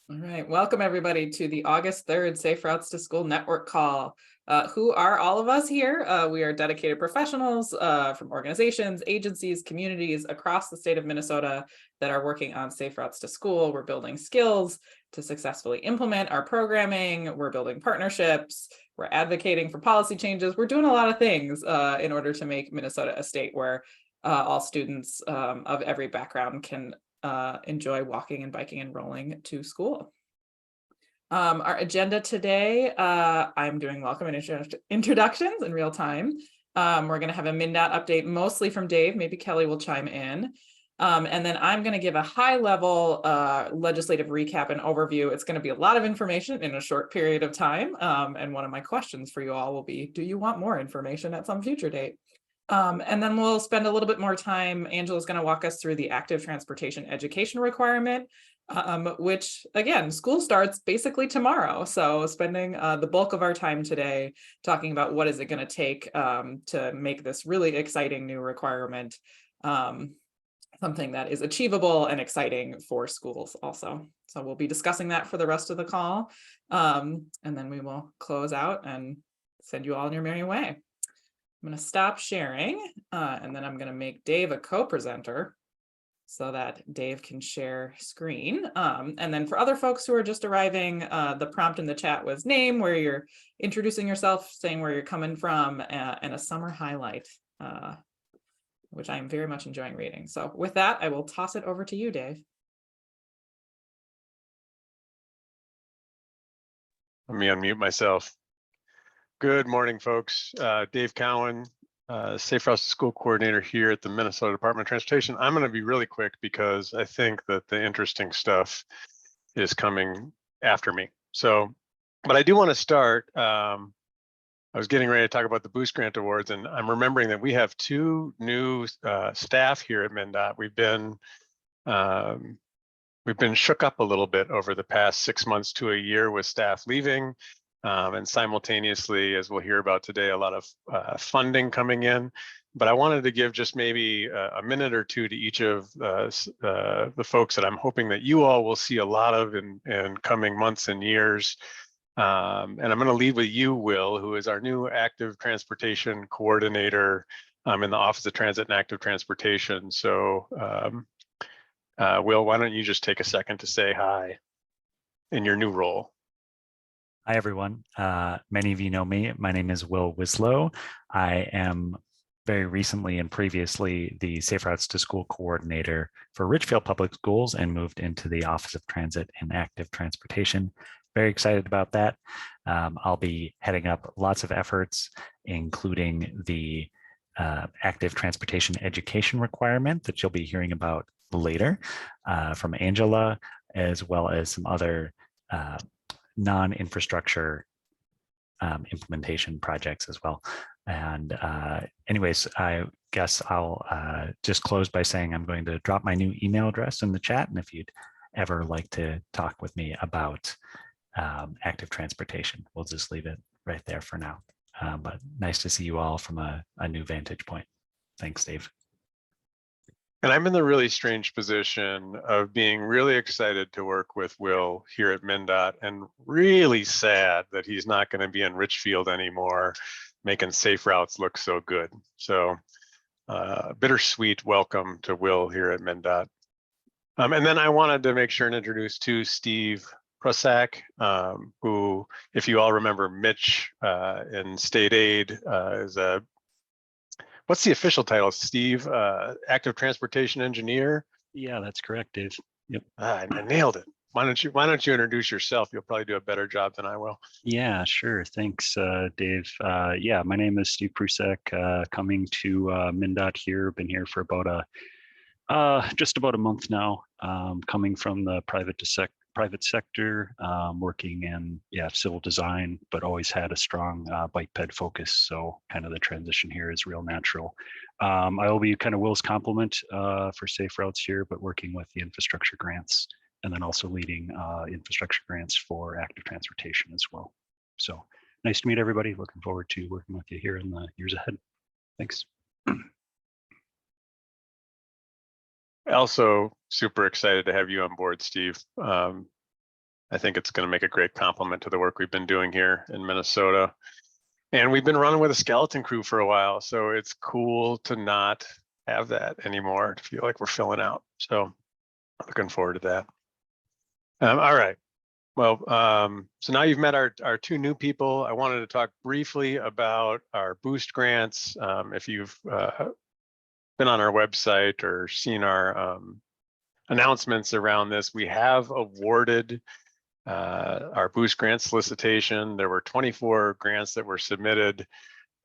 All right, welcome everybody to the August 3rd Safe Routes to School Network call. Who are all of us here? We are dedicated professionals from organizations, agencies, communities across the state of Minnesota that are working on safe routes to school. We're building skills to successfully implement our programming. We're building partnerships. We're advocating for policy changes. We're doing a lot of things in order to make Minnesota a state where all students of every background can enjoy walking and biking and rolling to school. Our agenda today, I'm doing welcome and introductions in real time. We're going to have a MnDOT update mostly from Dave. Maybe Kelly will chime in. And then I'm going to give a high-level legislative recap and overview. It's going to be a lot of information in a short period of time. And one of my questions for you all will be, do you want more information at some future date? And then we'll spend a little bit more time. Angela's going to walk us through the active transportation education requirement, which again, school starts basically tomorrow. So spending the bulk of our time today talking about what is it going to take to make this really exciting new requirement something that is achievable and exciting for schools also. So we'll be discussing that for the rest of the call. And then we will close out and send you all on your merry way. I'm going to stop sharing and then I'm going to make Dave a co-presenter so that Dave can share screen. And then for other folks who are just arriving, the prompt in the chat was name, where you're introducing yourself, saying where you're coming from, and a summer highlight, which I'm very much enjoying reading. So with that, I will toss it over to you, Dave. Let me unmute myself. Good morning, folks. Dave Cowan, Safe Routes to School Coordinator here at the Minnesota Department of Transportation. I'm going to be really quick because I think that the interesting stuff is coming after me. So, but I do want to start. I was getting ready to talk about the Boost Grant Awards, and I'm remembering that we have two new staff here at MnDOT. We've been shook up a little bit over the past 6 months to a year with staff leaving. And simultaneously, as we'll hear about today, a lot of funding coming in. But I wanted to give just maybe a minute or two to each of the folks that I'm hoping that you all will see a lot of in coming months and years. And I'm going to lead with you, Will, who is our new active transportation coordinator in the Office of Transit and Active Transportation. So, Will, why don't you just take a second to say hi in your new role? Hi, everyone. Many of you know me. My name is Will Wislow. I am very recently and previously the Safe Routes to School Coordinator for Ridgefield Public Schools and moved into the Office of Transit and Active Transportation. Very excited about that. I'll be heading up lots of efforts, including the active transportation education requirement that you'll be hearing about later from Angela, as well as some other non-infrastructure implementation projects as well. And anyways, I guess I'll just close by saying I'm going to drop my new email address in the chat. And if you'd ever like to talk with me about active transportation, we'll just leave it right there for now. But nice to see you all from a new vantage point. Thanks, Dave. And I'm in the really strange position of being really excited to work with Will here at MnDOT and really sad that he's not going to be in Richfield anymore, making safe routes look so good. So bittersweet welcome to Will here at MnDOT. And then I wanted to make sure and introduce to Steve Prusak, who, if you all remember Mitch in state aid, is a what's the official title, Steve? Active Transportation Engineer? Yeah, that's correct, Dave. Yep. I nailed it. Why don't you introduce yourself? You'll probably do a better job than I will. Yeah, sure. Thanks, Dave. Yeah, my name is Steve Prusak, coming to MnDOT here. Been here for about just about a month now. Coming from the private sector, working in civil design, but always had a strong bike ped focus. So kind of the transition here is real natural. I will be kind of Will's complement for safe routes here, but working with the infrastructure grants and then also leading infrastructure grants for active transportation as well. So nice to meet everybody. Looking forward to working with you here in the years ahead. Thanks. Also super excited to have you on board, Steve. I think it's going to make a great complement to the work we've been doing here in Minnesota. And we've been running with a skeleton crew for a while, so it's cool to not have that anymore, to feel like we're filling out. So looking forward to that. All right. Well, so now you've met our two new people. I wanted to talk briefly about our boost grants. If you've been on our website or seen our announcements around this, we have awarded our boost grant solicitation. There were 24 grants that were submitted.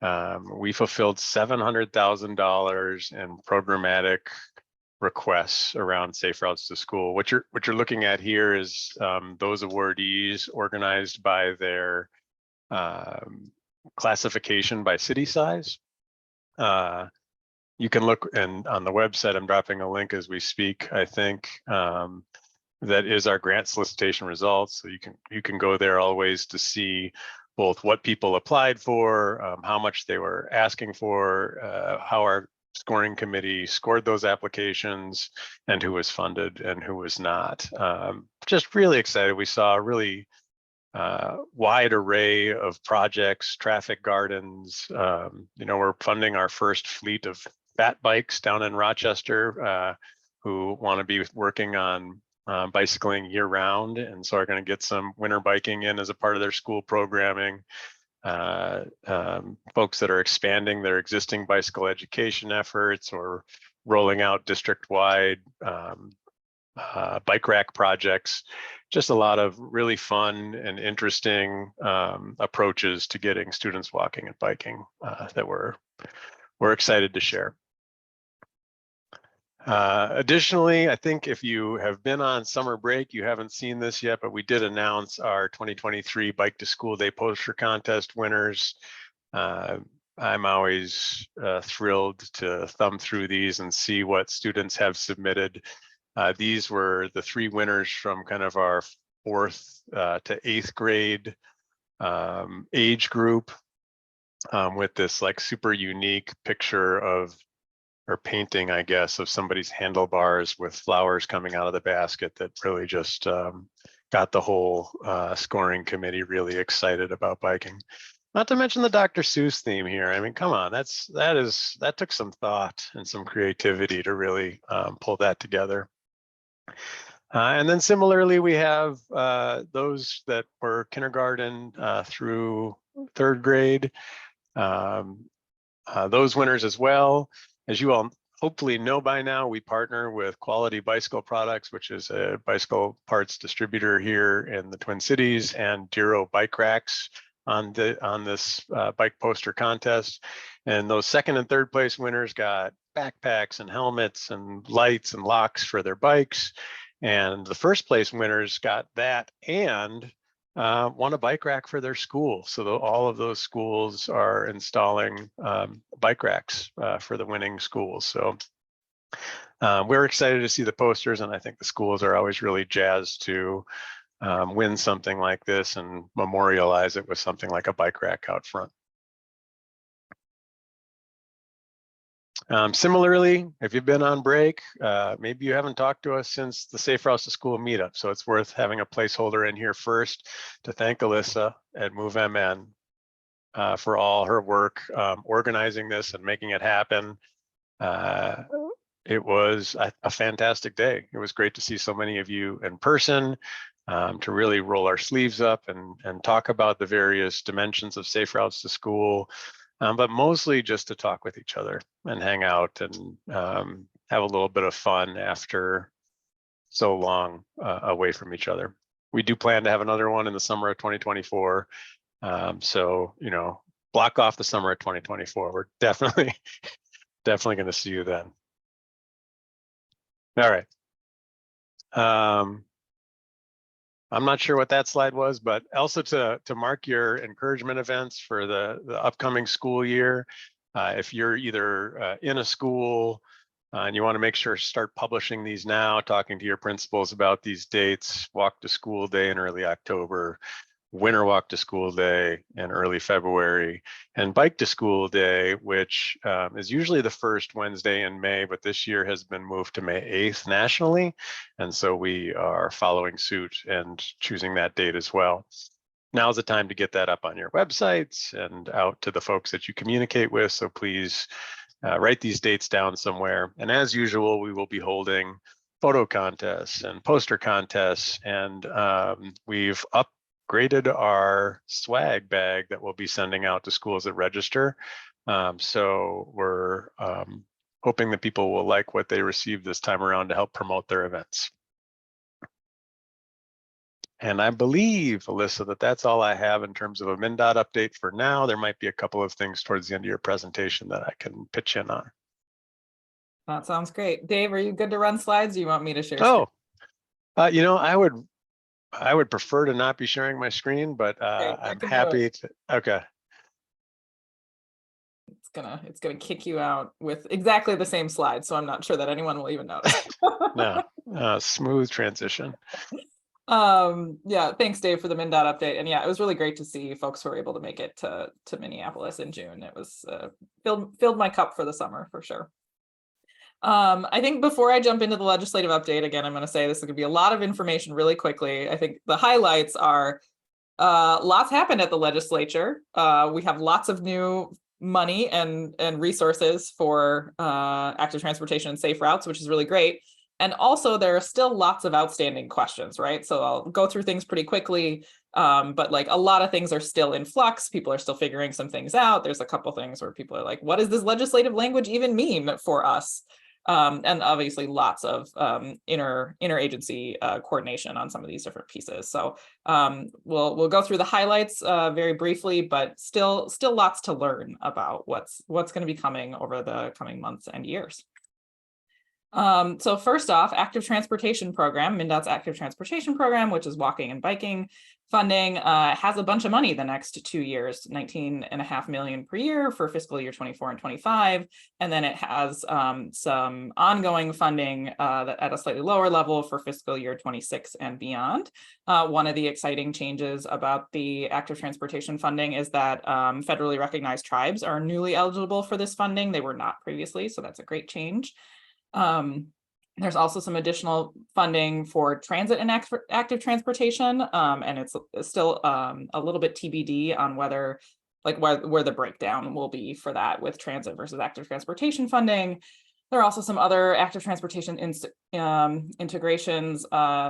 We fulfilled $700,000 in programmatic requests around safe routes to school. What you're looking at here is those awardees organized by their classification by city size. You can look, and on the website, I'm dropping a link as we speak, I think, that is our grant solicitation results. So you can go there always to see both what people applied for, how much they were asking for, how our scoring committee scored those applications, and who was funded and who was not. Just really excited. We saw a really wide array of projects, traffic gardens. We're funding our first fleet of fat bikes down in Rochester who want to be working on bicycling year round, and so are going to get some winter biking in as a part of their school programming. Folks that are expanding their existing bicycle education efforts or rolling out district-wide bike rack projects. Just a lot of really fun and interesting approaches to getting students walking and biking that we're excited to share. Additionally, I think if you have been on summer break, you haven't seen this yet, but we did announce our 2023 Bike to School Day poster contest winners. I'm always thrilled to thumb through these and see what students have submitted. These were the three winners from kind of our 4th to 8th grade age group, with this like super unique picture of, or painting, I guess, of somebody's handlebars with flowers coming out of the basket that really just got the whole scoring committee really excited about biking. Not to mention the Dr. Seuss theme here. I mean, come on, that took some thought and some creativity to really pull that together. And then similarly, we have those that were kindergarten through 3rd grade. Those winners as well. As you all hopefully know by now, we partner with Quality Bicycle Products, which is a bicycle parts distributor here in the Twin Cities, and Duro bike racks on this bike poster contest. And those 2nd and 3rd place winners got backpacks and helmets and lights and locks for their bikes. And the 1st place winners got that and won a bike rack for their school. So all of those schools are installing bike racks for the winning schools. So we're excited to see the posters, and I think the schools are always really jazzed to win something like this and memorialize it with something like a bike rack out front. Similarly, if you've been on break, maybe you haven't talked to us since the Safe Routes to School meetup, so it's worth having a placeholder in here first to thank Elissa at MnDOT for all her work organizing this and making it happen. It was a fantastic day. It was great to see so many of you in person, to really roll our sleeves up and talk about the various dimensions of Safe Routes to School. But mostly just to talk with each other and hang out and have a little bit of fun after so long away from each other. We do plan to have another one in the summer of 2024. So, block off the summer of 2024. We're definitely going to see you then. All right. I'm not sure what that slide was, but also to mark your encouragement events for the upcoming school year. If you're either in a school and you want to make sure to start publishing these now, talking to your principals about these dates, Walk to School Day in early October, Winter Walk to School Day in early February, and Bike to School Day, which is usually the first Wednesday in May, but this year has been moved to May 8th nationally. And so we are following suit and choosing that date as well. Now's the time to get that up on your websites and out to the folks that you communicate with. So please write these dates down somewhere. And as usual, we will be holding photo contests and poster contests, and we've upgraded our swag bag that we'll be sending out to schools that register. So we're hoping that people will like what they receive this time around to help promote their events. And I believe, Elissa, that that's all I have in terms of a MnDOT update for now. There might be a couple of things towards the end of your presentation that I can pitch in on. That sounds great. Dave, are you good to run slides? Do you want me to share? Oh, you know, I would prefer to not be sharing my screen, but I'm happy to. Okay. It's gonna kick you out with exactly the same slide, so I'm not sure that anyone will even notice. No, smooth transition. Yeah, thanks Dave for the MnDOT update. And yeah, it was really great to see folks who were able to make it to Minneapolis in June. It was filled my cup for the summer for sure. I think before I jump into the legislative update, again, I'm going to say this is going to be a lot of information really quickly. I think the highlights are lots happened at the legislature. We have lots of new money and resources for active transportation and safe routes, which is really great. And also there are still lots of outstanding questions, right? So I'll go through things pretty quickly, but like a lot of things are still in flux. People are still figuring some things out. There's a couple things where people are like, what does this legislative language even mean for us? And obviously lots of interagency coordination on some of these different pieces. So we'll go through the highlights very briefly, but still lots to learn about what's going to be coming over the coming months and years. So first off, active transportation program, MnDOT's active transportation program, which is walking and biking funding, has a bunch of money the next 2 years, $19.5 million per year for fiscal year 24 and 25. And then it has some ongoing funding at a slightly lower level for fiscal year 26 and beyond. One of the exciting changes about the active transportation funding is that federally recognized tribes are newly eligible for this funding. They were not previously, so that's a great change. There's also some additional funding for transit and active transportation, and it's still a little bit TBD on whether, like, where the breakdown will be for that with transit versus active transportation funding. There are also some other active transportation integrations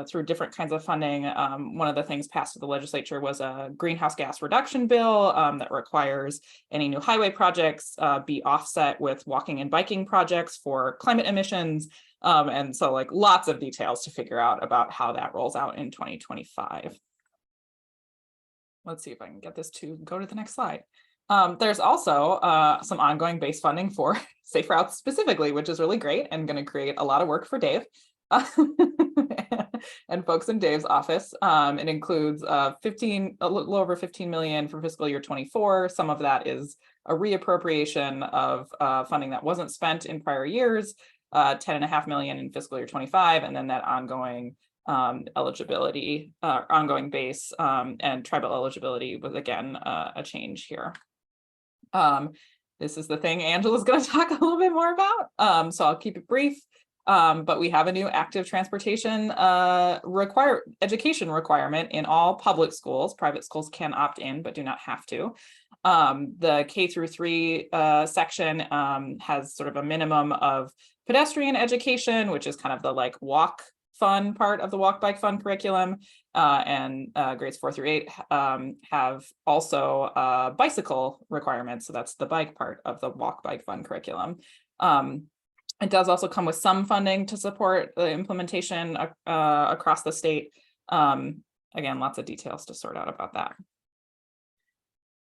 through different kinds of funding. One of the things passed to the legislature was a greenhouse gas reduction bill that requires any new highway projects be offset with walking and biking projects for climate emissions. And so like lots of details to figure out about how that rolls out in 2025. Let's see if I can get this to go to the next slide. There's also some ongoing base funding for safe routes specifically, which is really great and going to create a lot of work for Dave and folks in Dave's office. It includes a little over 15 million for fiscal year 24. Some of that is a reappropriation of funding that wasn't spent in prior years, 10.5 million in fiscal year 25, and then that ongoing eligibility, ongoing base and tribal eligibility was again a change here. This is the thing Angela's going to talk a little bit more about, so I'll keep it brief. But we have a new active transportation education requirement in all public schools. Private schools can opt in, but do not have to. The K through 3 section has sort of a minimum of pedestrian education, which is kind of the like walk fun part of the walk bike fun curriculum, and grades 4 through 8 have also bicycle requirements. So that's the bike part of the walk bike fun curriculum. It does also come with some funding to support the implementation across the state. Again, lots of details to sort out about that.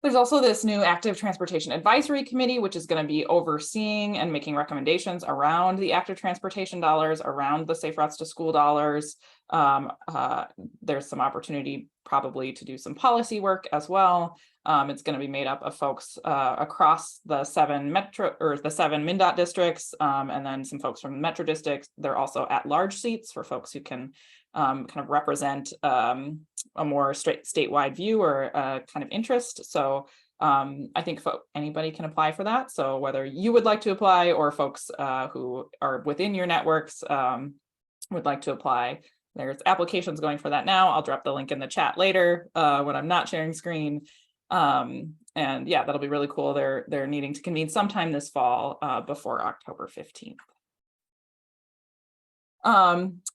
There's also this new active transportation advisory committee, which is going to be overseeing and making recommendations around the active transportation dollars, around the safe routes to school dollars. There's some opportunity probably to do some policy work as well. It's going to be made up of folks across the 7 MnDOT districts, and then some folks from the metro districts. They're also at-large seats for folks who can kind of represent a more statewide view or kind of interest. So I think anybody can apply for that. So whether you would like to apply or folks who are within your networks would like to apply, there's applications going for that now. I'll drop the link in the chat later when I'm not sharing screen. And yeah, that'll be really cool. They're needing to convene sometime this fall before October 15th.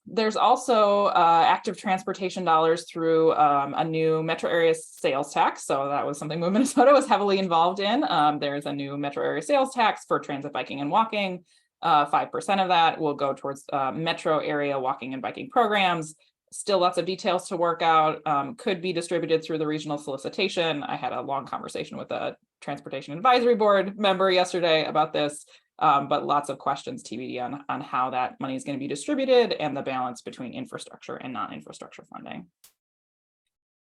There's also active transportation dollars through a new metro area sales tax. So that was something Minnesota was heavily involved in. There's a new metro area sales tax for transit biking and walking. 5% of that will go towards metro area walking and biking programs. Still lots of details to work out, could be distributed through the regional solicitation. I had a long conversation with a transportation advisory board member yesterday about this, but lots of questions TBD on how that money is going to be distributed and the balance between infrastructure and non-infrastructure funding.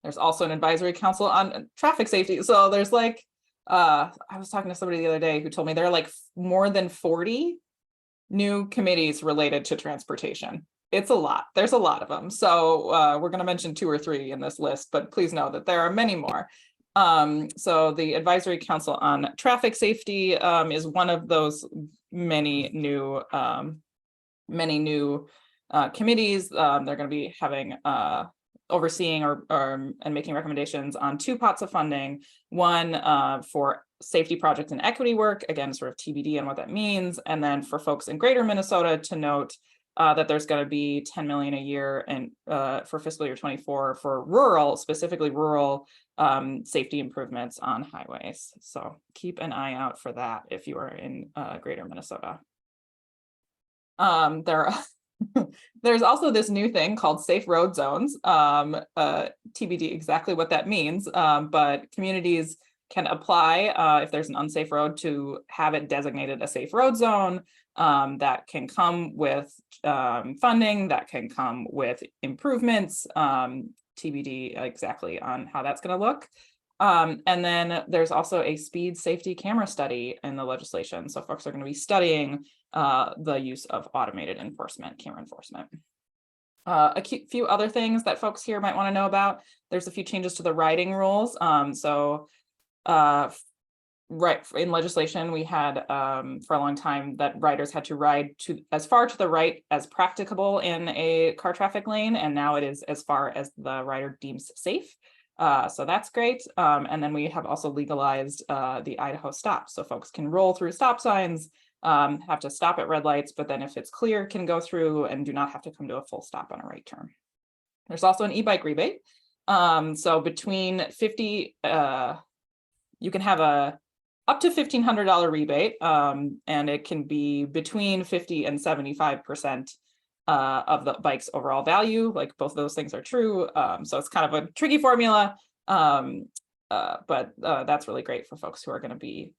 There's also an advisory council on traffic safety. So there's like, I was talking to somebody the other day who told me there are like more than 40 new committees related to transportation. It's a lot. There's a lot of them. So we're going to mention 2 or 3 in this list, but please know that there are many more. So the Advisory Council on Traffic Safety is one of those many new committees. They're going to be having overseeing and making recommendations on 2 pots of funding. One for safety projects and equity work, again, sort of TBD on what that means. And then for folks in greater Minnesota to note that there's going to be $10 million a year and for fiscal year 24 for rural, specifically rural safety improvements on highways. So keep an eye out for that if you are in greater Minnesota. There's also this new thing called safe road zones. TBD exactly what that means, but communities can apply if there's an unsafe road to have it designated a safe road zone. That can come with funding, that can come with improvements, TBD exactly on how that's going to look. And then there's also a speed safety camera study in the legislation. So folks are going to be studying the use of automated enforcement, camera enforcement. A few other things that folks here might want to know about. There's a few changes to the riding rules. Right, in legislation, we had for a long time that riders had to ride to as far to the right as practicable in a car traffic lane, and now it is as far as the rider deems safe. So that's great. And then we have also legalized the Idaho stop, so folks can roll through stop signs, have to stop at red lights, but then if it's clear, can go through and do not have to come to a full stop on a right turn. There's also an e-bike rebate. So between 50, you can have up to $1,500 rebate, and it can be between 50 and 75% of the bike's overall value. Like both of those things are true. So it's kind of a tricky formula, but that's really great for folks who are going to be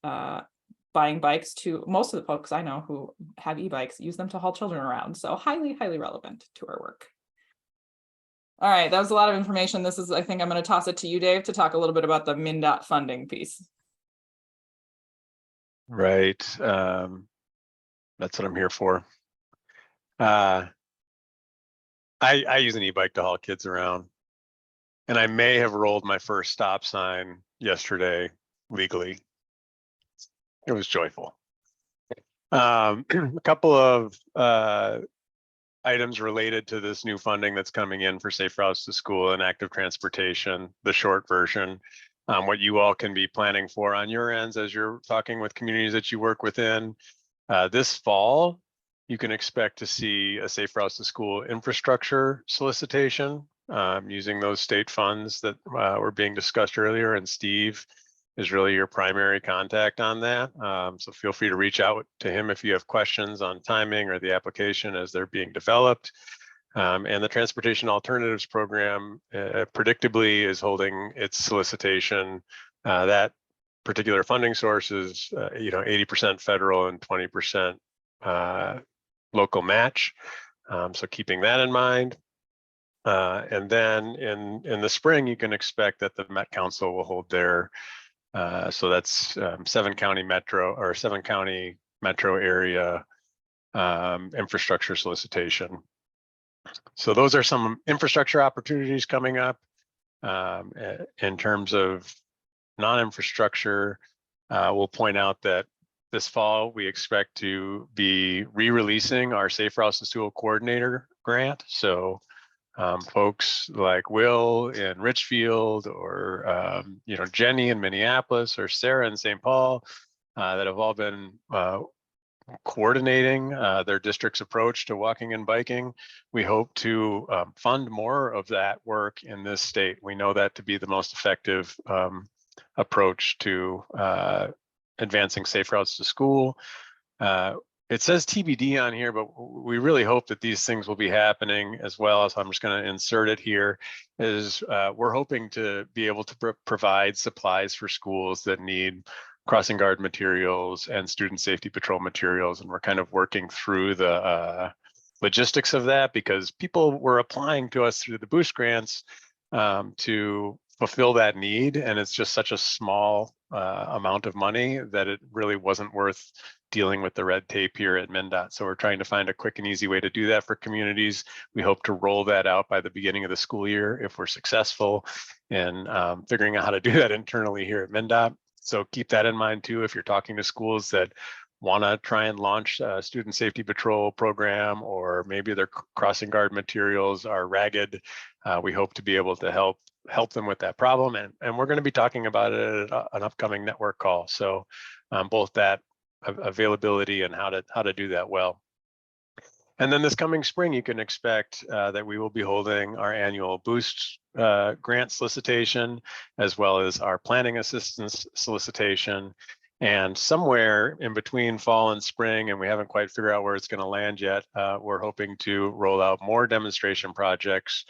buying bikes. To most of the folks I know who have e-bikes use them to haul children around. So highly, highly relevant to our work. All right, that was a lot of information. This is, I think I'm going to toss it to you, Dave, to talk a little bit about the MnDOT funding piece. Right. That's what I'm here for. I use an e-bike to haul kids around, and I may have rolled my first stop sign yesterday legally. It was joyful. A couple of items related to this new funding that's coming in for safe routes to school and active transportation, the short version. What you all can be planning for on your ends as you're talking with communities that you work within. This fall, you can expect to see a safe routes to school infrastructure solicitation using those state funds that were being discussed earlier, and Steve is really your primary contact on that. So feel free to reach out to him if you have questions on timing or the application as they're being developed. And the Transportation Alternatives Program predictably is holding its solicitation. That particular funding source is 80% federal and 20% local match. So keeping that in mind. And then in the spring, you can expect that the Met Council will hold their, so that's 7-county metro area infrastructure solicitation. So those are some infrastructure opportunities coming up. In terms of non-infrastructure, we'll point out that this fall we expect to be re-releasing our Safe Routes to School Coordinator grant. So folks like Will in Richfield, or Jenny in Minneapolis, or Sarah in St. Paul, that have all been coordinating their district's approach to walking and biking. We hope to fund more of that work in this state. We know that to be the most effective approach to advancing safe routes to school. It says TBD on here, but we really hope that these things will be happening as well. So I'm just going to insert it here. We're hoping to be able to provide supplies for schools that need crossing guard materials and student safety patrol materials. And we're kind of working through the logistics of that, because people were applying to us through the boost grants to fulfill that need. And it's just such a small amount of money that it really wasn't worth dealing with the red tape here at MnDOT. So we're trying to find a quick and easy way to do that for communities. We hope to roll that out by the beginning of the school year if we're successful in figuring out how to do that internally here at MnDOT. So keep that in mind too, if you're talking to schools that want to try and launch a student safety patrol program, or maybe their crossing guard materials are ragged. We hope to be able to help them with that problem. And we're going to be talking about it at an upcoming network call. So both that availability and how to do that well. And then this coming spring, you can expect that we will be holding our annual Boost grant solicitation, as well as our planning assistance solicitation. And somewhere in between fall and spring, and we haven't quite figured out where it's going to land yet, we're hoping to roll out more demonstration projects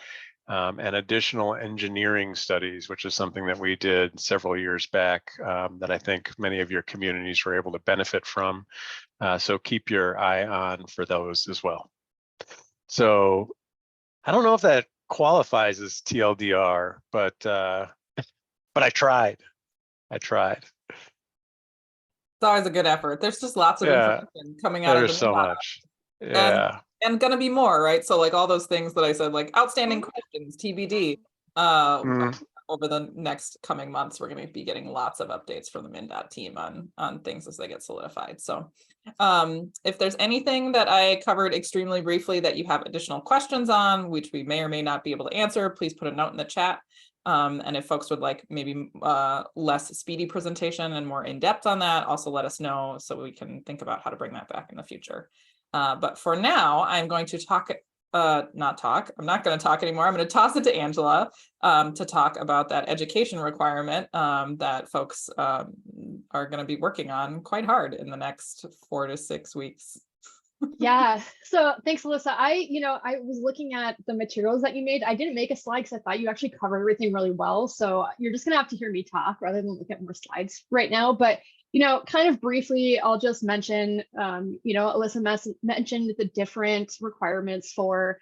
and additional engineering studies, which is something that we did several years back that I think many of your communities were able to benefit from. So keep your eye on for those as well. So I don't know if that qualifies as TLDR, but I tried. It's always a good effort. There's just lots of information coming out of the There's so much. Yeah. And gonna be more, right? So like all those things that I said, like outstanding questions, TBD. Over the next coming months, we're going to be getting lots of updates from the MnDOT team on things as they get solidified. So if there's anything that I covered extremely briefly that you have additional questions on, which we may or may not be able to answer, please put a note in the chat. And if folks would like maybe less speedy presentation and more in-depth on that, also let us know so we can think about how to bring that back in the future. But for now, I'm going to I'm not going to talk anymore. I'm going to toss it to Angela to talk about that education requirement that folks are going to be working on quite hard in the next 4 to 6 weeks. Yeah, so thanks, Elissa. I was looking at the materials that you made. I didn't make a slide because I thought you actually covered everything really well. So you're just gonna have to hear me talk rather than look at more slides right now. But kind of briefly, I'll just mention, Elissa mentioned the different requirements for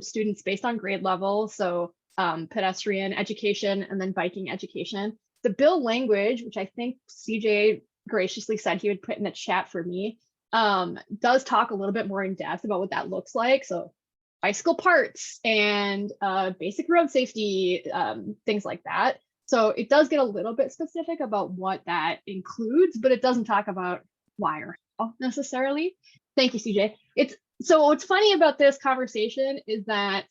students based on grade level. So pedestrian education and then biking education. The bill language, which I think CJ graciously said he would put in the chat for me, does talk a little bit more in depth about what that looks like. So bicycle parts and basic road safety, things like that. So it does get a little bit specific about what that includes, but it doesn't talk about why or how necessarily. Thank you, CJ. So what's funny about this conversation is that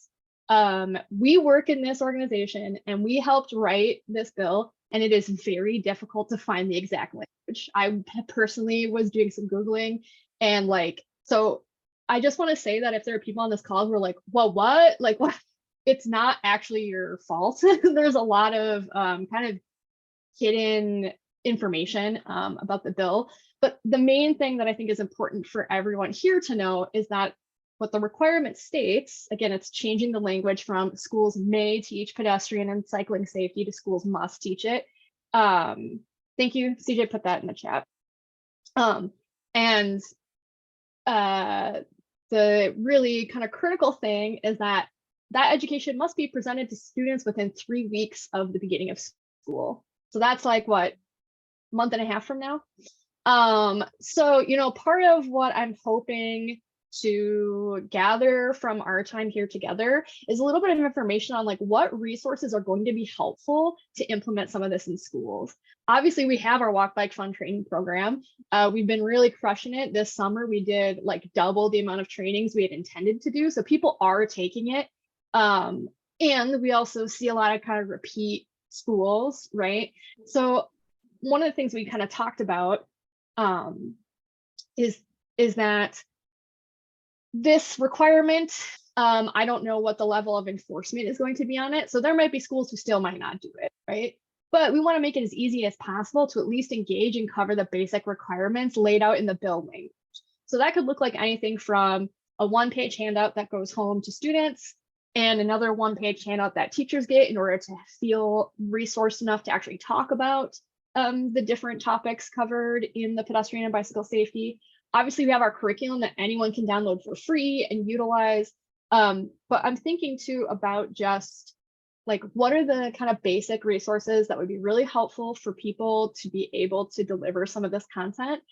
we work in this organization and we helped write this bill, and it is very difficult to find the exact language. I personally was doing some Googling, and so I just want to say that if there are people on this call who are like, well, what? Like, what? It's not actually your fault. There's a lot of kind of hidden information about the bill. But the main thing that I think is important for everyone here to know is that what the requirement states, again, it's changing the language from schools may teach pedestrian and cycling safety to schools must teach it. Thank you, CJ put that in the chat. And the really kind of critical thing is that education must be presented to students within 3 weeks of the beginning of school. So that's like what, month and a half from now? So, part of what I'm hoping to gather from our time here together is a little bit of information on like what resources are going to be helpful to implement some of this in schools. Obviously, we have our Walk Bike Fun training program. We've been really crushing it. This summer, we did like double the amount of trainings we had intended to do. So people are taking it. And we also see a lot of kind of repeat schools, right? So one of the things we kind of talked about is that this requirement, I don't know what the level of enforcement is going to be on it. So there might be schools who still might not do it, right? But we want to make it as easy as possible to at least engage and cover the basic requirements laid out in the bill language. So that could look like anything from a one-page handout that goes home to students and another one-page handout that teachers get in order to feel resourced enough to actually talk about the different topics covered in the pedestrian and bicycle safety. Obviously, we have our curriculum that anyone can download for free and utilize. But I'm thinking too about just like, what are the kind of basic resources that would be really helpful for people to be able to deliver some of this content?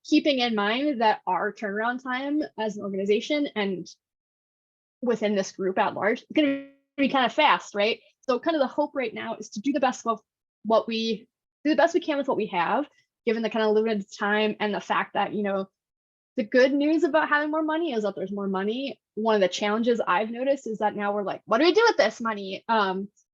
Keeping in mind that our turnaround time as an organization and within this group at large is going to be kind of fast, right? So kind of the hope right now is to do the best of what we do, the best we can with what we have, given the kind of limited time and the fact that, you know, the good news about having more money is that there's more money. One of the challenges I've noticed is that now we're like, what do we do with this money?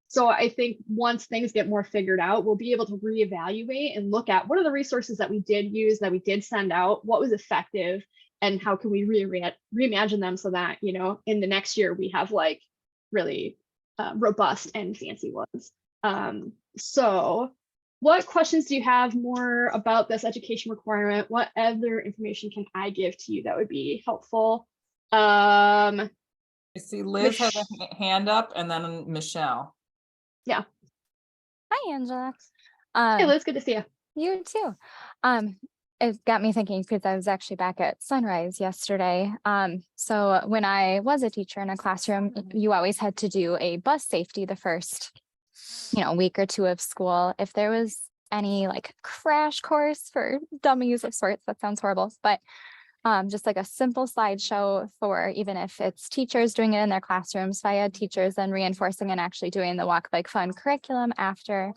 So I think once things get more figured out, we'll be able to reevaluate and look at what are the resources that we did use, that we did send out, what was effective, and how can we reimagine them so that, you know, in the next year we have like really robust and fancy ones. So what questions do you have more about this education requirement? What other information can I give to you that would be helpful? I see Liz has a hand up and then Michelle. Yeah. Hi, Angela. Hey, Liz, good to see you. You too. It got me thinking because I was actually back at Sunrise yesterday. So when I was a teacher in a classroom, you always had to do a bus safety the first, you know, week or two of school. If there was any like crash course for dummies of sorts, that sounds horrible, but just like a simple slideshow for even if it's teachers doing it in their classrooms, so I had teachers then reinforcing and actually doing the Walk Bike Fun curriculum after.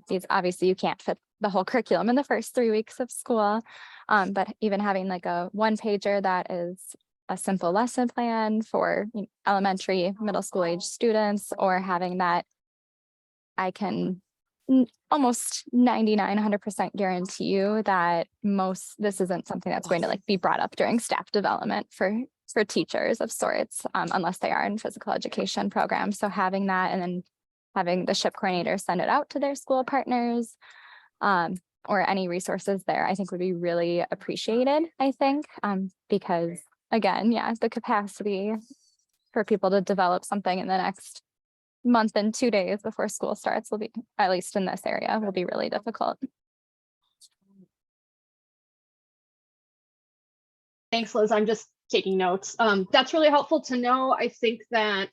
These obviously you can't fit the whole curriculum in the first 3 weeks of school, but even having like a one pager that is a simple lesson plan for elementary, middle school age students, or having that I can almost 100% guarantee you that this isn't something that's going to like be brought up during staff development for teachers of sorts, unless they are in physical education programs. So having that and then having the SHIP coordinator send it out to their school partners, or any resources there, I think would be really appreciated, I think, because again, yeah, the capacity for people to develop something in the next month and 2 days before school starts will be, at least in this area, will be really difficult. Thanks, Liz. I'm just taking notes. That's really helpful to know. I think that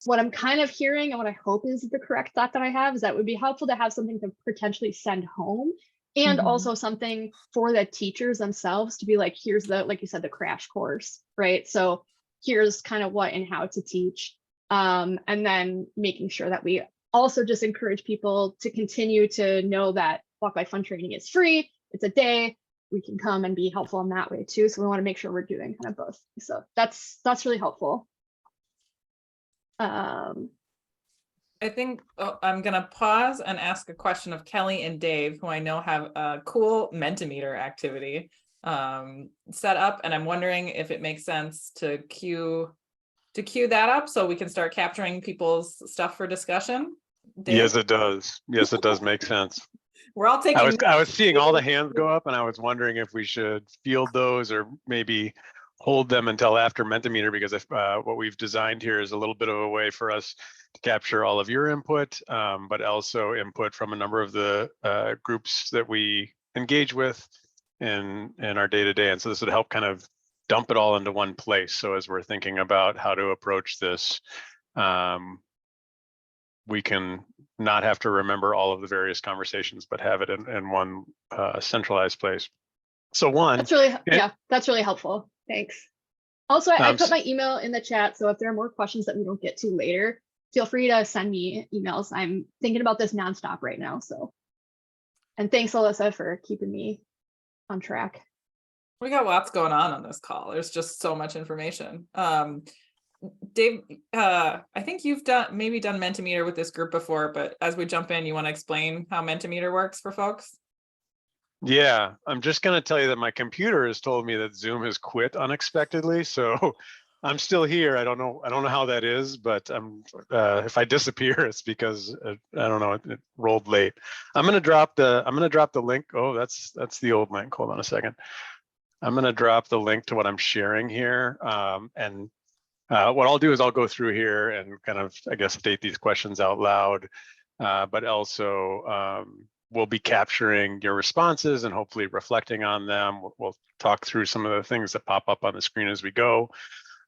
what I'm kind of hearing and what I hope is the correct thought that I have is that it would be helpful to have something to potentially send home and also something for the teachers themselves to be like, here's the, like you said, the crash course, right? So here's kind of what and how to teach. And then making sure that we also just encourage people to continue to know that Walk Bike Fun training is free. It's a day. We can come and be helpful in that way too. So we want to make sure we're doing kind of both. So that's really helpful. I think I'm going to pause and ask a question of Kelly and Dave, who I know have a cool Mentimeter activity set up. And I'm wondering if it makes sense to queue that up so we can start capturing people's stuff for discussion. Dave? Yes, it does. Yes, it does make sense. We're all taking I was seeing all the hands go up and I was wondering if we should field those or maybe hold them until after Mentimeter, because if what we've designed here is a little bit of a way for us to capture all of your input, but also input from a number of the groups that we engage with in our day-to-day. And so this would help kind of dump it all into one place. So as we're thinking about how to approach this, we can not have to remember all of the various conversations, but have it in one centralized place. So one, that's really helpful. Thanks. Also, I Um, put my email in the chat, so if there are more questions that we don't get to later, feel free to send me emails. I'm thinking about this nonstop right now. So, and thanks, Elissa, for keeping me on track. We got lots going on this call. There's just so much information. Dave, I think you've done Mentimeter with this group before, but as we jump in, you want to explain how Mentimeter works for folks? Yeah, I'm just going to tell you that my computer has told me that Zoom has quit unexpectedly. So I'm still here. I don't know how that is, but if I disappear, it's because I don't know, it rolled late. I'm going to drop the link. Oh, that's the old link. Hold on a second. I'm going to drop the link to what I'm sharing here. And what I'll do is I'll go through here and kind of, I guess, state these questions out loud, but also we'll be capturing your responses and hopefully reflecting on them. We'll talk through some of the things that pop up on the screen as we go.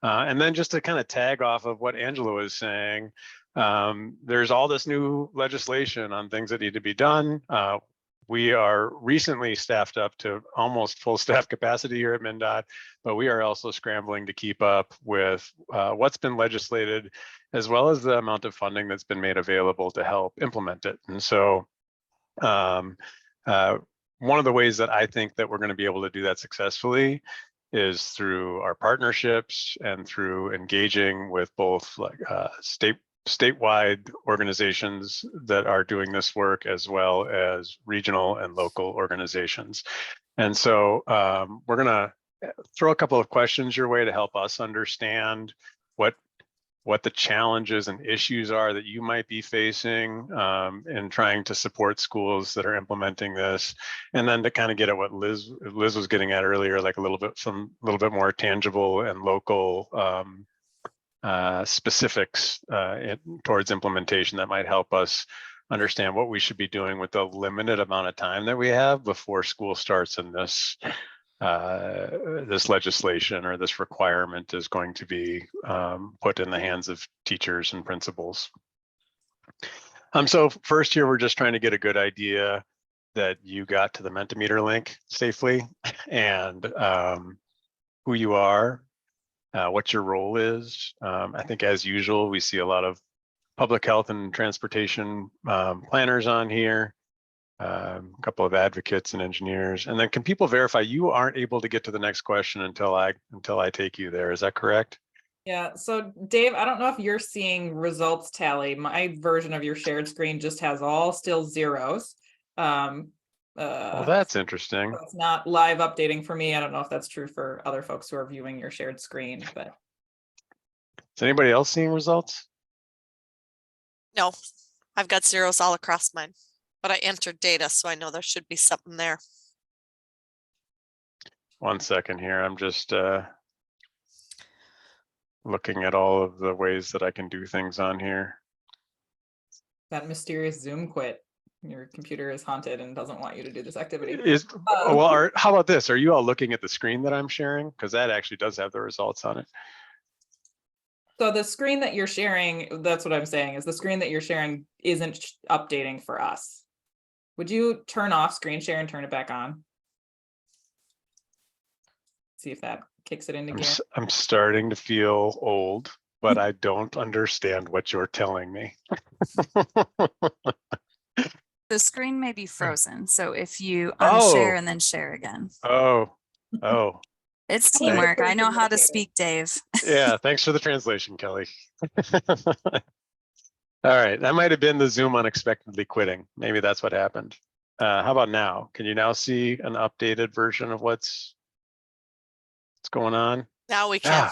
And then just to kind of tag off of what Angela was saying, there's all this new legislation on things that need to be done. We are recently staffed up to almost full staff capacity here at MnDOT, but we are also scrambling to keep up with what's been legislated, as well as the amount of funding that's been made available to help implement it. And so one of the ways that I think that we're going to be able to do that successfully is through our partnerships and through engaging with both like statewide organizations that are doing this work, as well as regional and local organizations. And so we're going to throw a couple of questions your way to help us understand what the challenges and issues are that you might be facing in trying to support schools that are implementing this, and then to kind of get at what Liz was getting at earlier, like a little bit more tangible and local specifics towards implementation that might help us understand what we should be doing with the limited amount of time that we have before school starts, and this legislation or this requirement is going to be put in the hands of teachers and principals. So first here, we're just trying to get a good idea that you got to the Mentimeter link safely, and who you are, what your role is. I think as usual, we see a lot of public health and transportation planners on here. A couple of advocates and engineers, and then can people verify you aren't able to get to the next question until I take you there? Is that correct? Yeah. So Dave, I don't know if you're seeing results tally. My version of your shared screen just has all still zeros. Well, that's interesting. So it's not live updating for me. I don't know if that's true for other folks who are viewing your shared screen, but. Is anybody else seeing results? No, I've got zeros all across mine. But I entered data, so I know there should be something there. 1 second here. I'm just looking at all of the ways that I can do things on here. That mysterious Zoom quit. Your computer is haunted and doesn't want you to do this activity. How about this? Are you all looking at the screen that I'm sharing? Because that actually does have the results on it. So the screen that you're sharing, that's what I'm saying, is the screen that you're sharing isn't updating for us. Would you turn off screen share and turn it back on? See if that kicks it into gear. I'm starting to feel old, but I don't understand what you're telling me. The screen may be frozen. So if you unshare and then share again. Oh. It's teamwork. I know how to speak, Dave. Yeah, thanks for the translation, Kelly. All right, that might have been the Zoom unexpectedly quitting. Maybe that's what happened. How about now? Can you now see an updated version of what's going on? Now we can.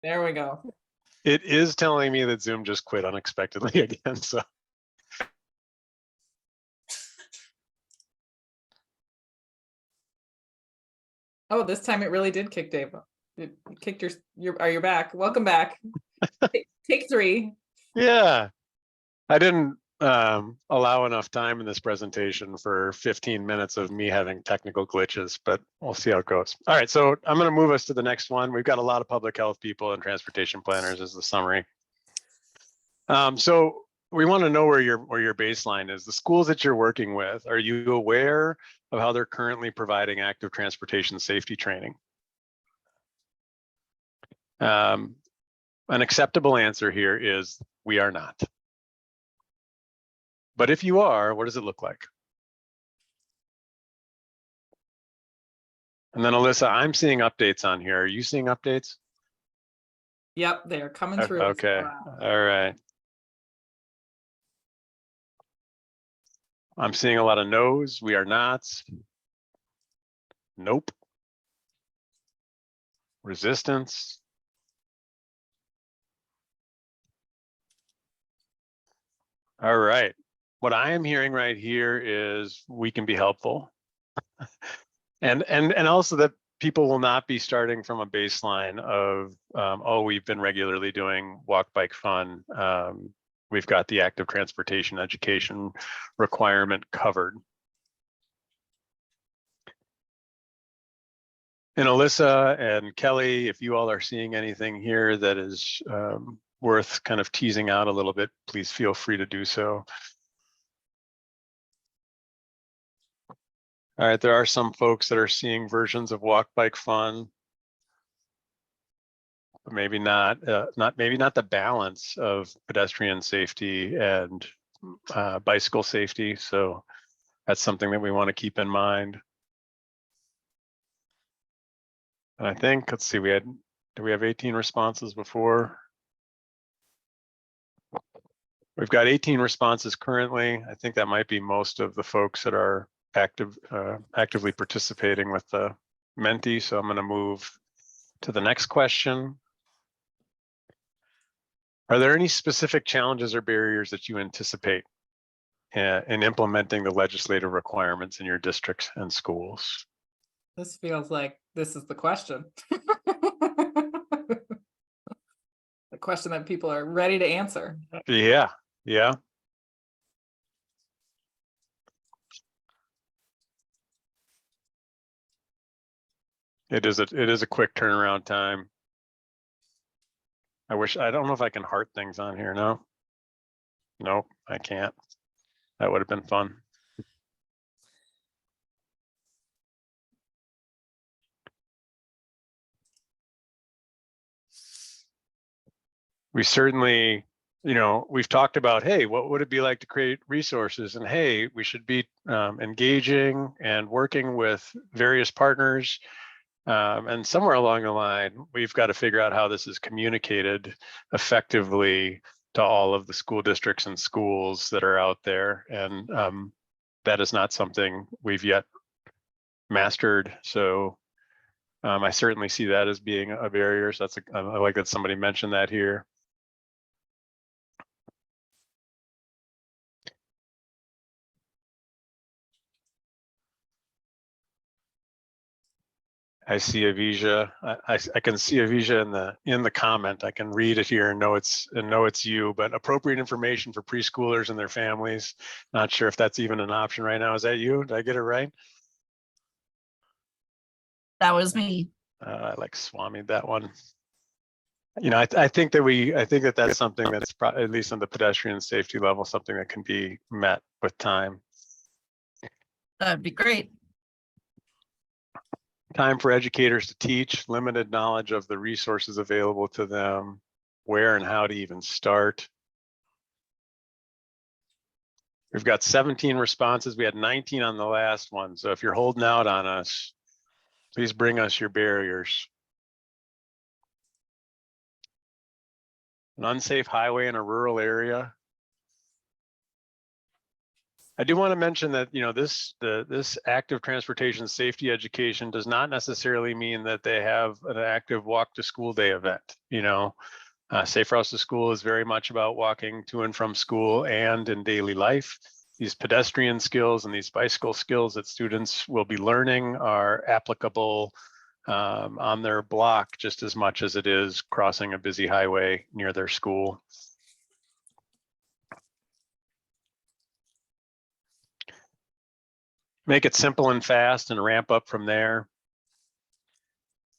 There we go. It is telling me that Zoom just quit unexpectedly again. So. Oh, this time it really did kick Dave. It kicked you're back. Welcome back. Take 3. Yeah. I didn't allow enough time in this presentation for 15 minutes of me having technical glitches, but we'll see how it goes. All right, so I'm going to move us to the next one. We've got a lot of public health people and transportation planners as the summary. So we want to know where your baseline is. The schools that you're working with, are you aware of how they're currently providing active transportation safety training? An acceptable answer here is we are not. But if you are, what does it look like? And then Elissa, I'm seeing updates on here. Are you seeing updates? Yep, they're coming through. Okay, all right. I'm seeing a lot of no's. We are not. Nope. Resistance. All right. What I am hearing right here is we can be helpful. And also that people will not be starting from a baseline of, oh, we've been regularly doing walk, bike, fun. We've got the active transportation education requirement covered. And Elissa and Kelly, if you all are seeing anything here that is worth kind of teasing out a little bit, please feel free to do so. All right, there are some folks that are seeing versions of walk, bike, fun, but maybe not, maybe not the balance of pedestrian safety and bicycle safety. So that's something that we want to keep in mind. And I think, let's see, do we have 18 responses before? We've got 18 responses currently. I think that might be most of the folks that are actively participating with the Menti. So I'm going to move to the next question. Are there any specific challenges or barriers that you anticipate in implementing the legislative requirements in your districts and schools? This feels like this is the question. The question that people are ready to answer. Yeah, yeah. It is a quick turnaround time. I don't know if I can heart things on here. No, nope, I can't. That would have been fun. We certainly, we've talked about, hey, what would it be like to create resources? And hey, we should be engaging and working with various partners. And somewhere along the line, we've got to figure out how this is communicated effectively to all of the school districts and schools that are out there. And that is not something we've yet mastered. So I certainly see that as being a barrier. So I like that somebody mentioned that here. I see Avija. I can see Avija in the comment. I can read it here and know it's you. But appropriate information for preschoolers and their families. Not sure if that's even an option right now. Is that you? Did I get it right? That was me. I like Swami that one. I think that that's something that's probably, at least on the pedestrian safety level, something that can be met with time. That'd be great. Time for educators to teach, limited knowledge of the resources available to them, where and how to even start. We've got 17 responses. We had 19 on the last one. So if you're holding out on us, please bring us your barriers. An unsafe highway in a rural area. I do want to mention that, this active transportation safety education does not necessarily mean that they have an active walk to school day event. Safe Routes to School is very much about walking to and from school and in daily life. These pedestrian skills and these bicycle skills that students will be learning are applicable on their block just as much as it is crossing a busy highway near their school. Make it simple and fast and ramp up from there.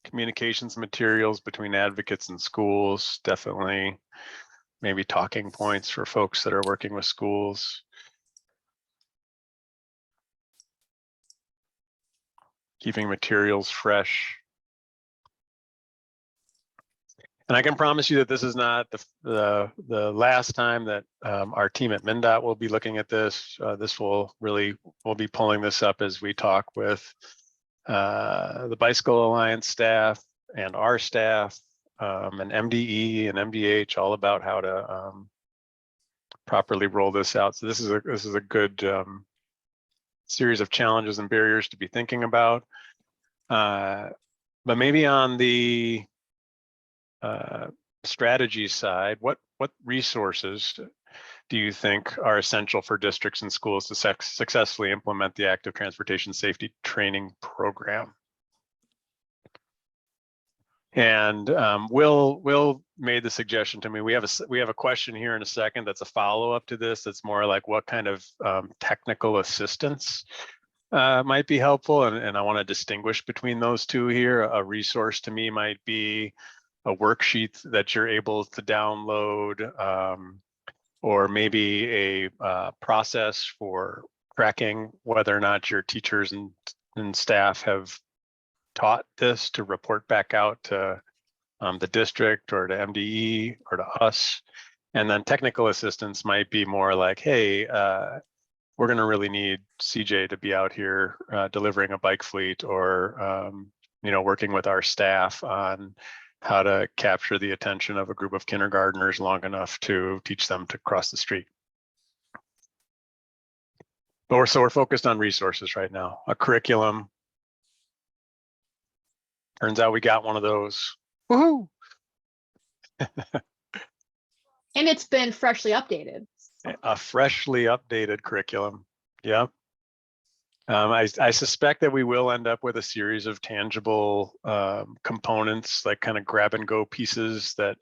Communications materials between advocates and schools, definitely maybe talking points for folks that are working with schools. Keeping materials fresh. And I can promise you that this is not the last time that our team at MnDOT will be looking at this. We'll be pulling this up as we talk with the Bicycle Alliance staff and our staff and MDE and MDH, all about how to properly roll this out. So this is a good series of challenges and barriers to be thinking about. But maybe on the strategy side, what resources do you think are essential for districts and schools to successfully implement the active transportation safety training program? And Will made the suggestion to me. We have a question here in a second that's a follow-up to this. That's more like what kind of technical assistance might be helpful, and I want to distinguish between those two here. A resource to me might be a worksheet that you're able to download, or maybe a process for tracking whether or not your teachers and staff have taught this to report back out to the district or to MDE or to us. And then technical assistance might be more like, hey, we're going to really need CJ to be out here delivering a bike fleet, or working with our staff on how to capture the attention of a group of kindergartners long enough to teach them to cross the street. But we're focused on resources right now. A curriculum. Turns out we got one of those. Woohoo! And it's been freshly updated. A freshly updated curriculum. Yep. I suspect that we will end up with a series of tangible components, like kind of grab and go pieces that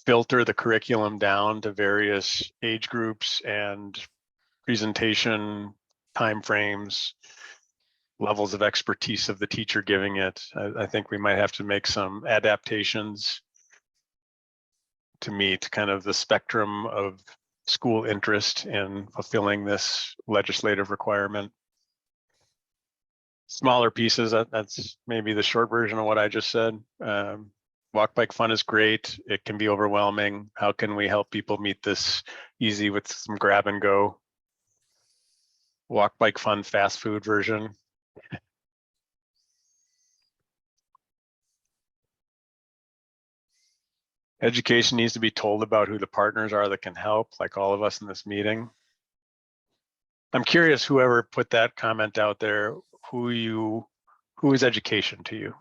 filter the curriculum down to various age groups and presentation timeframes, levels of expertise of the teacher giving it. I think we might have to make some adaptations to meet kind of the spectrum of school interest in fulfilling this legislative requirement. Smaller pieces, that's maybe the short version of what I just said. Walk Bike Fun is great. It can be overwhelming. How can we help people meet this easy with some grab and go? Walk Bike Fun fast food version. Education needs to be told about who the partners are that can help, like all of us in this meeting. I'm curious, whoever put that comment out there, who is education to you?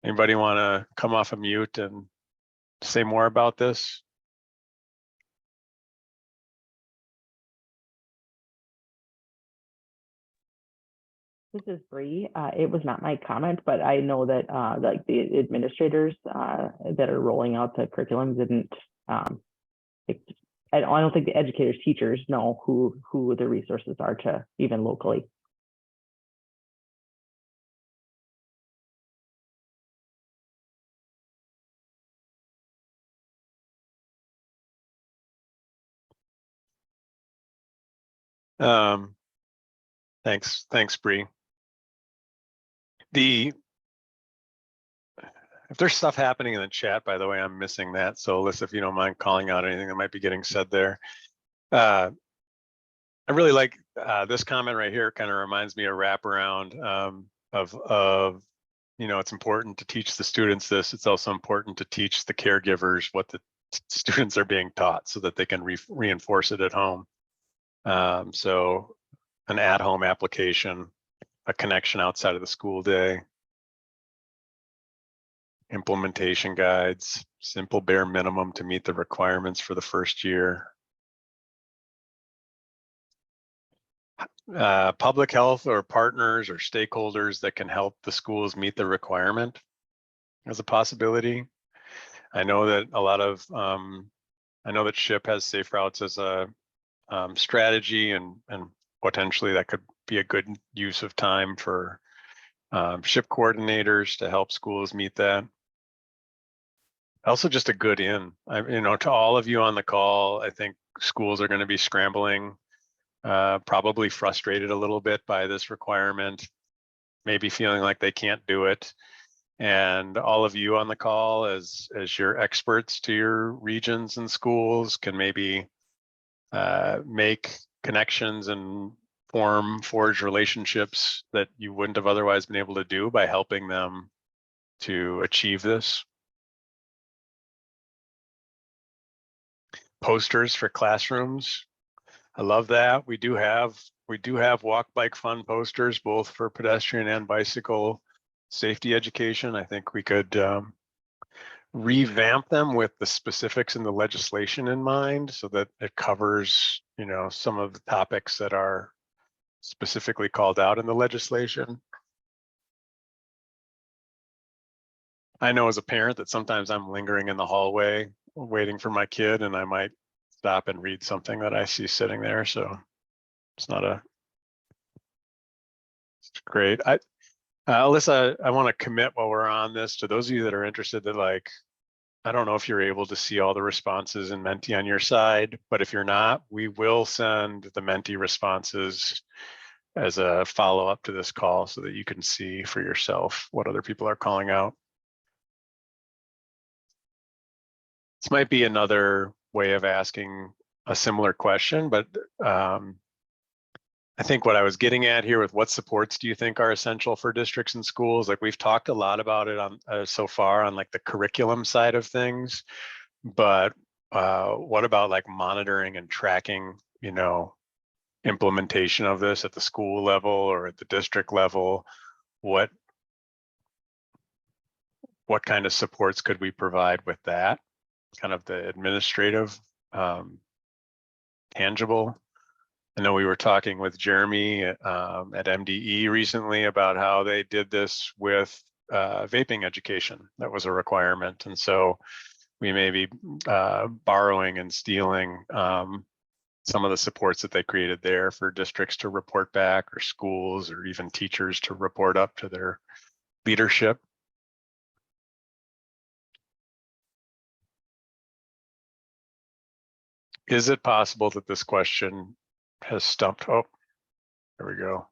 Anybody want to come off of mute and say more about this? This is Bree. It was not my comment, but I know that like the administrators that are rolling out the curriculum didn't. I don't think the educators, teachers know who the resources are to even locally. Thanks, Bree. If there's stuff happening in the chat, by the way, I'm missing that. So Elissa, if you don't mind calling out anything that might be getting said there. I really like this comment right here. Kind of reminds me of wraparound of it's important to teach the students this. It's also important to teach the caregivers what the students are being taught so that they can reinforce it at home. So an at-home application, a connection outside of the school day, implementation guides, simple bare minimum to meet the requirements for the first year. Public health or partners or stakeholders that can help the schools meet the requirement as a possibility. I know that I know that SHIP has safe routes as a strategy, and potentially that could be a good use of time for SHIP coordinators to help schools meet that. Also just a good in, to all of you on the call, I think schools are going to be scrambling, probably frustrated a little bit by this requirement. maybe feeling like they can't do it. And all of you on the call as your experts to your regions and schools can maybe make connections and forge relationships that you wouldn't have otherwise been able to do by helping them to achieve this. Posters for classrooms. I love that. We do have walk, bike, fun posters, both for pedestrian and bicycle safety education. I think we could revamp them with the specifics in the legislation in mind so that it covers, you know, some of the topics that are specifically called out in the legislation. I know as a parent that sometimes I'm lingering in the hallway waiting for my kid, and I might stop and read something that I see sitting there. So it's great. Elissa, I want to commit while we're on this to those of you that are interested that, like, I don't know if you're able to see all the responses in Menti on your side, but if you're not, we will send the Menti responses as a follow-up to this call so that you can see for yourself what other people are calling out. This might be another way of asking a similar question, but I think what I was getting at here with what supports do you think are essential for districts and schools? Like, we've talked a lot about it on so far on like the curriculum side of things, but what about like monitoring and tracking, you know, implementation of this at the school level or at the district level? What kind of supports could we provide with that? Kind of the administrative, tangible. I know we were talking with Jeremy at MDE recently about how they did this with vaping education. That was a requirement. And so we may be borrowing and stealing some of the supports that they created there for districts to report back, or schools, or even teachers to report up to their leadership. Is it possible that this question has stumped? Oh, there we go.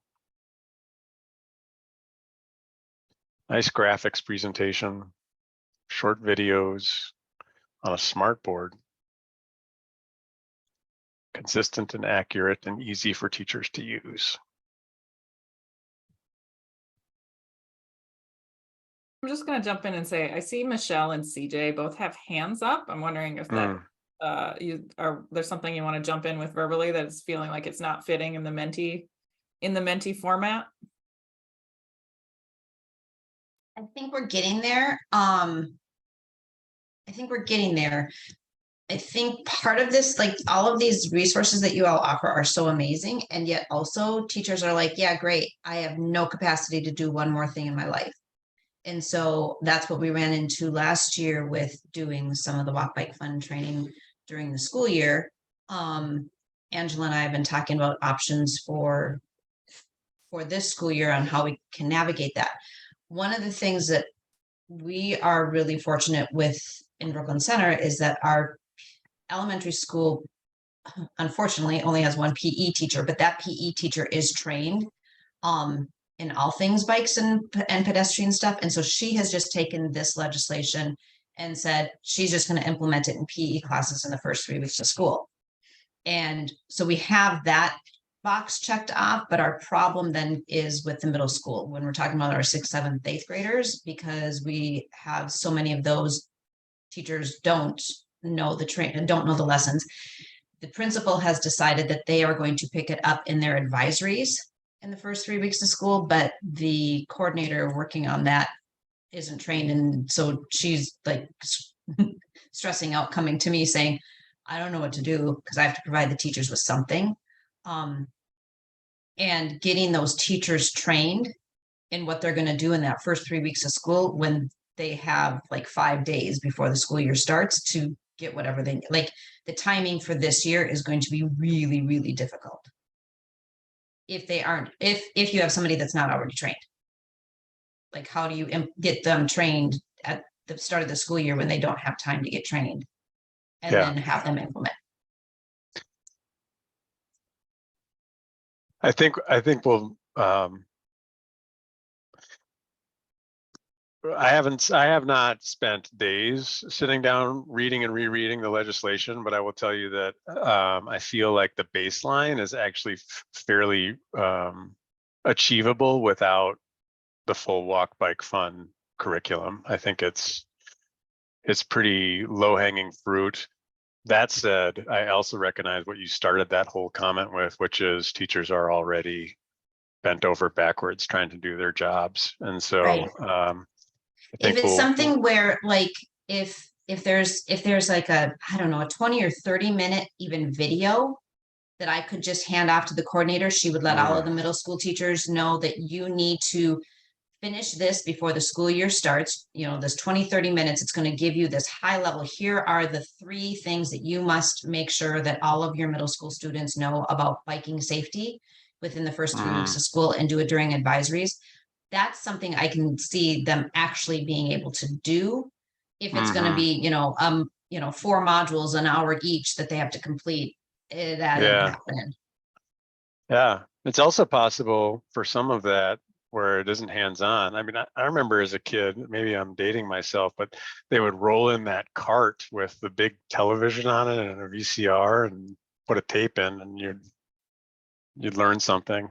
Nice graphics presentation, short videos on a smart board. Consistent and accurate and easy for teachers to use. I'm just going to jump in and say, I see Michelle and CJ both have hands up. I'm wondering if that there's something you want to jump in with verbally that is feeling like it's not fitting in the Menti format. I think we're getting there. I think part of this, like all of these resources that you all offer are so amazing. And yet also teachers are like, yeah, great. I have no capacity to do one more thing in my life. And so that's what we ran into last year with doing some of the walk, bike, fun training during the school year. Angela and I have been talking about options for this school year on how we can navigate that. One of the things that we are really fortunate with in Brooklyn Center is that our elementary school, unfortunately, only has one PE teacher, but that PE teacher is trained in all things bikes and pedestrian stuff. And so she has just taken this legislation and said she's just going to implement it in PE classes in the first 3 weeks of school. And so we have that box checked off, but our problem then is with the middle school when we're talking about our 6th, 7th, 8th graders, because we have so many of those teachers don't know the lessons. The principal has decided that they are going to pick it up in their advisories in the first 3 weeks of school, but the coordinator working on that isn't trained. And so she's like stressing out, coming to me saying, I don't know what to do because I have to provide the teachers with something. And getting those teachers trained in what they're going to do in that first 3 weeks of school when they have like 5 days before the school year starts to get whatever they like. The timing for this year is going to be really, really difficult. If you have somebody that's not already trained, like how do you get them trained at the start of the school year when they don't have time to get trained and then have them implement? I think we'll I have not spent days sitting down reading and rereading the legislation, but I will tell you that I feel like the baseline is actually fairly achievable without the full walk bike fun curriculum. I think it's pretty low hanging fruit. That said, I also recognize what you started that whole comment with, which is teachers are already bent over backwards trying to do their jobs. And so Right. I think If it's something where like if there's like a, I don't know, a 20 or 30-minute even video that I could just hand off to the coordinator, she would let all of the middle school teachers know that you need to finish this before the school year starts. You know, this 20-30 minutes, it's going to give you this high level. Here are the 3 things that you must make sure that all of your middle school students know about biking safety within the first 3 weeks of school, and do it during advisories. That's something I can see them actually being able to do. If it's going to be, 4 modules, an hour each that they have to complete, that ain't happening. Yeah, it's also possible for some of that where it isn't hands-on. I mean, I remember as a kid, maybe I'm dating myself, but they would roll in that cart with the big television on it and a VCR and put a tape in, and you'd learn something.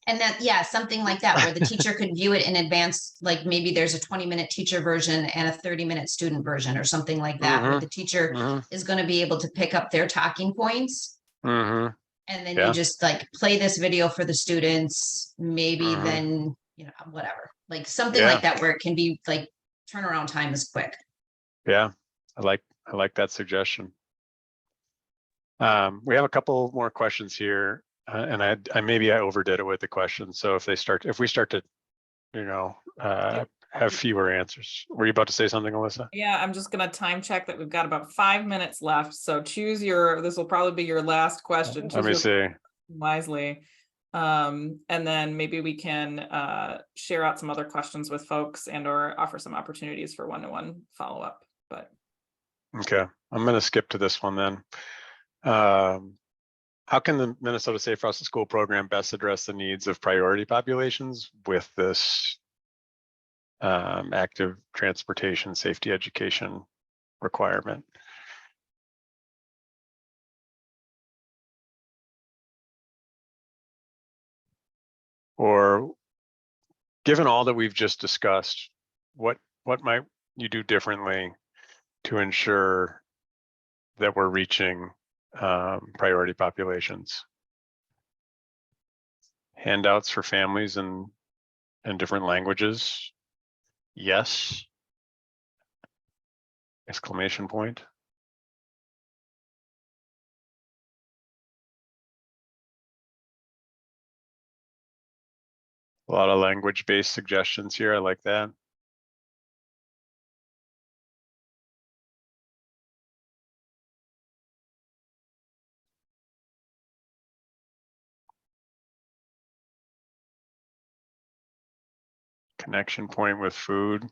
And that, yeah, something like that, where the teacher could view it in advance, like maybe there's a 20-minute teacher version and a 30-minute student version or something like that, where the teacher is going to be able to pick up their talking points. And then you just like play this video for the students, maybe then, whatever, like something like that, where it can be like turnaround time is quick. Yeah, I like that suggestion. We have a couple more questions here, and I maybe I overdid it with the questions. So if we start to, have fewer answers. Were you about to say something, Elissa? Yeah, I'm just gonna time check that we've got about 5 minutes left. So this will probably be your last question. Let me see. Wisely. And then maybe we can share out some other questions with folks and or offer some opportunities for one-to-one follow-up. But okay, I'm gonna skip to this one then. How can the Minnesota Safe Routes to School program best address the needs of priority populations with this active transportation safety education requirement? Or given all that we've just discussed, what might you do differently to ensure that we're reaching priority populations? Handouts for families in different languages? Yes. Exclamation point. A lot of language-based suggestions here. I like that. Connection point with food. I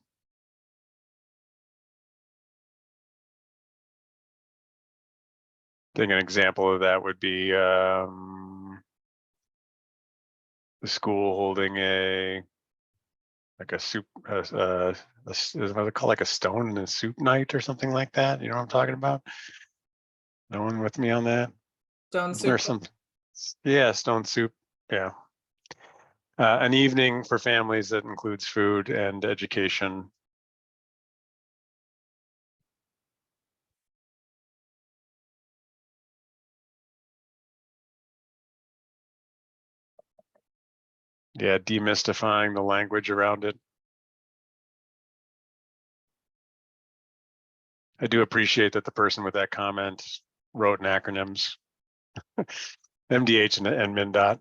think an example of that would be the school holding like a soup, is what they call like a stone and a soup night or something like that. You know what I'm talking about? No one with me on that? Stone soup. There's some, yeah, stone soup. Yeah. An evening for families that includes food and education. Yeah, demystifying the language around it. I do appreciate that the person with that comment wrote in acronyms. MDH and MnDOT.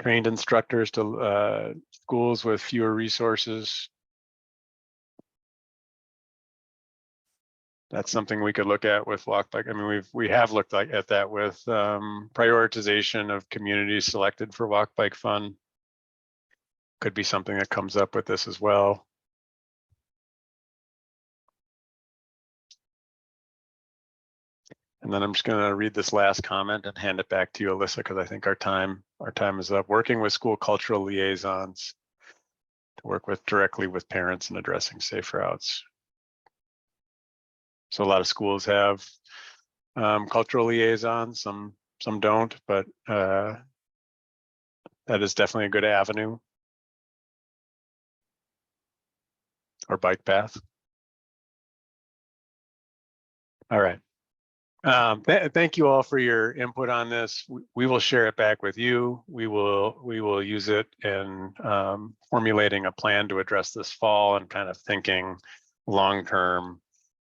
Trained instructors to schools with fewer resources. That's something we could look at with walk bike. I mean, we have looked at that with prioritization of communities selected for walk bike fun. Could be something that comes up with this as well. And then I'm just going to read this last comment and hand it back to you, Elissa, because I think our time is up. Working with school cultural liaisons to work directly with parents and addressing safe routes. So a lot of schools have cultural liaisons, some don't, but that is definitely a good avenue or bike path. All right. Thank you all for your input on this. We will share it back with you. We will use it in formulating a plan to address this fall and kind of thinking long-term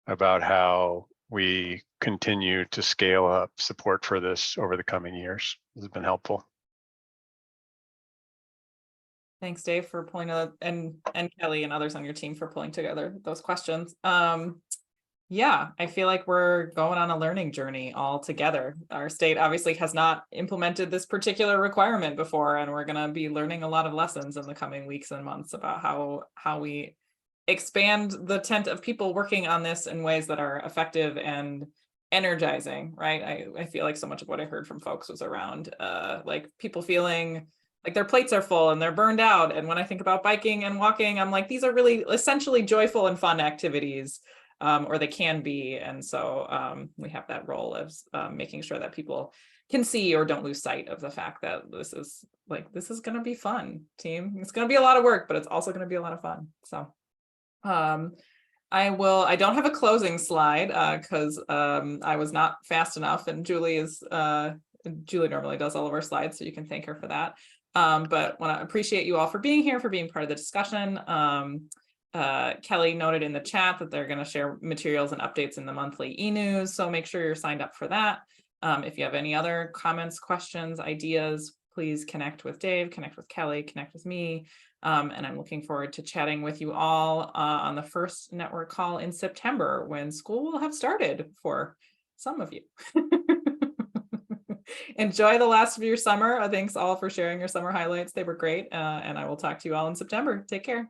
about how we continue to scale up support for this over the coming years. This has been helpful. Thanks, Dave, for pulling and Kelly and others on your team for pulling together those questions. Yeah, I feel like we're going on a learning journey all together. Our state obviously has not implemented this particular requirement before, and we're going to be learning a lot of lessons in the coming weeks and months about how we expand the tent of people working on this in ways that are effective and energizing, right? I feel like so much of what I heard from folks was around like people feeling like their plates are full and they're burned out. And when I think about biking and walking, I'm like, these are really essentially joyful and fun activities. Or they can be. And so we have that role of making sure that people can see or don't lose sight of the fact that this is going to be fun, team. It's going to be a lot of work, but it's also going to be a lot of fun. So I don't have a closing slide because I was not fast enough, and Julie normally does all of our slides, so you can thank her for that. But want to appreciate you all for being here, for being part of the discussion. Kelly noted in the chat that they're going to share materials and updates in the monthly e-news, so make sure you're signed up for that. If you have any other comments, questions, ideas, please connect with Dave, connect with Kelly, connect with me, and I'm looking forward to chatting with you all on the first network call in September, when school will have started for some of you. Enjoy the last of your summer. Thanks all for sharing your summer highlights. They were great, and I will talk to you all in September. Take care.